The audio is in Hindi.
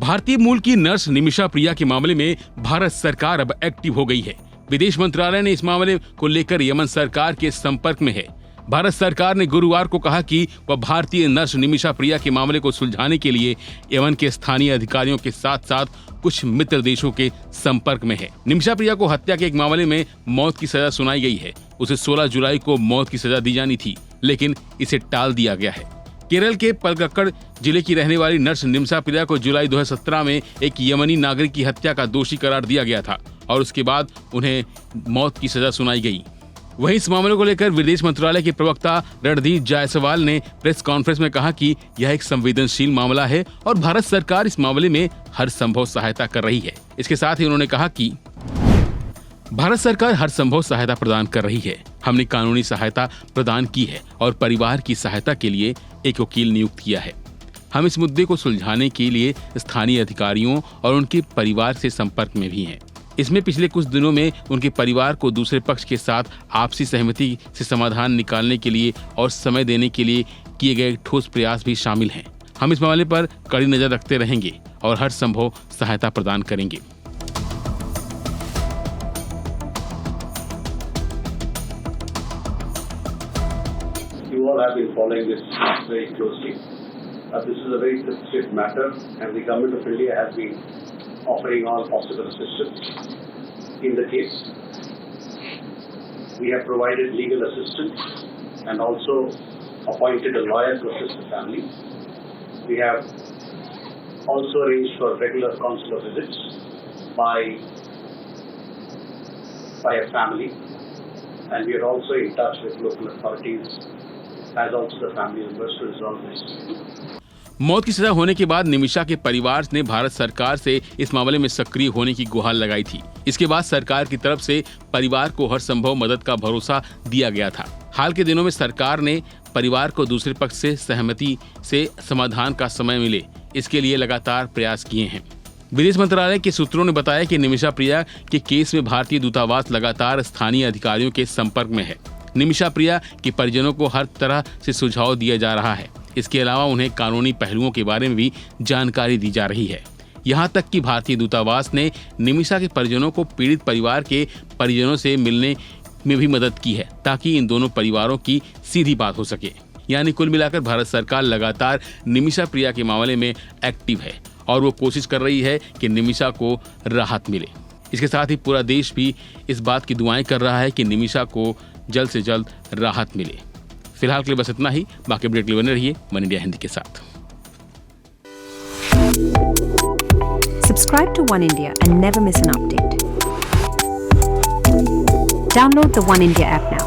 भारतीय मूल की नर्स निमिषा प्रिया के मामले में भारत सरकार अब एक्टिव हो गई है। विदेश मंत्रालय ने इस मामले को लेकर यमन सरकार के संपर्क में है। भारत सरकार ने गुरुवार को कहा कि वह भारतीय नर्स निमिषा प्रिया के मामले को सुलझाने के लिए यमन के स्थानीय अधिकारियों के साथ साथ कुछ मित्र देशों के संपर्क में है। निमिषा प्रिया को हत्या के एक मामले में मौत की सजा सुनाई गई है। उसे 16 जुलाई को मौत की सजा दी जानी थी, लेकिन इसे टाल दिया गया है। केरल के पलक्कड़ जिले की रहने वाली नर्स निमिषा प्रिया को जुलाई 2017 में एक यमनी नागरिक की हत्या का दोषी करार दिया गया था और उसके बाद उन्हें मौत की सजा सुनाई गई। वहीं इस मामले को लेकर विदेश मंत्रालय के प्रवक्ता रणदीप जायसवाल ने प्रेस कॉन्फ्रेंस में कहा कि यह एक संवेदनशील मामला है और भारत सरकार इस मामले में हर संभव सहायता कर रही है। इसके साथ ही उन्होंने कहा कि भारत सरकार हर संभव सहायता प्रदान कर रही है। हमने कानूनी सहायता प्रदान की है और परिवार की सहायता के लिए एक वकील नियुक्त किया है। हम इस मुद्दे को सुलझाने के लिए स्थानीय अधिकारियों और उनके परिवार से संपर्क में भी हैं। इसमें पिछले कुछ दिनों में उनके परिवार को दूसरे पक्ष के साथ आपसी सहमति से समाधान निकालने के लिए और समय देने के लिए किए गए ठोस प्रयास भी शामिल हैं। हम इस मामले पर कड़ी नजर रखते रहेंगे और हर संभव सहायता प्रदान करेंगे। You all have been following this very closely. This is a very sensitive matter, and the government of India has been offering all possible assistance in the case. We have provided legal assistance and also appointed a lawyer to assist the family. We have also arranged for regular consular visits by a family, and we are also in touch with local authorities as also the family members to resolve this. मौत की सजा होने के बाद निमिषा के परिवार ने भारत सरकार से इस मामले में सक्रिय होने की गुहार लगाई थी। इसके बाद सरकार की तरफ से परिवार को हर संभव मदद का भरोसा दिया गया था। हाल के दिनों में सरकार ने परिवार को दूसरे पक्ष से सहमति से समाधान का समय मिले, इसके लिए लगातार प्रयास किए हैं। विदेश मंत्रालय के सूत्रों ने बताया कि निमिषा प्रिया के केस में भारतीय दूतावास लगातार स्थानीय अधिकारियों के संपर्क में है। निमिषा प्रिया के परिजनों को हर तरह से सुझाव दिया जा रहा है। इसके अलावा उन्हें कानूनी पहलुओं के बारे में भी जानकारी दी जा रही है। यहाँ तक कि भारतीय दूतावास ने निमिषा के परिजनों को पीड़ित परिवार के परिजनों से मिलने में भी मदद की है, ताकि इन दोनों परिवारों की सीधी बात हो सके। यानी कुल मिलाकर भारत सरकार लगातार निमिषा प्रिया के मामले में एक्टिव है और वो कोशिश कर रही है कि निमिषा को राहत मिले। इसके साथ ही पूरा देश भी इस बात की दुआएं कर रहा है कि निमिषा को जल्द से जल्द राहत मिले। फिलहाल के लिए बस इतना ही। बाकी अपडेट लिए बने रहिए वन इंडिया हिंदी के साथ। Subscribe to One India and never miss an update. Download the One India app now.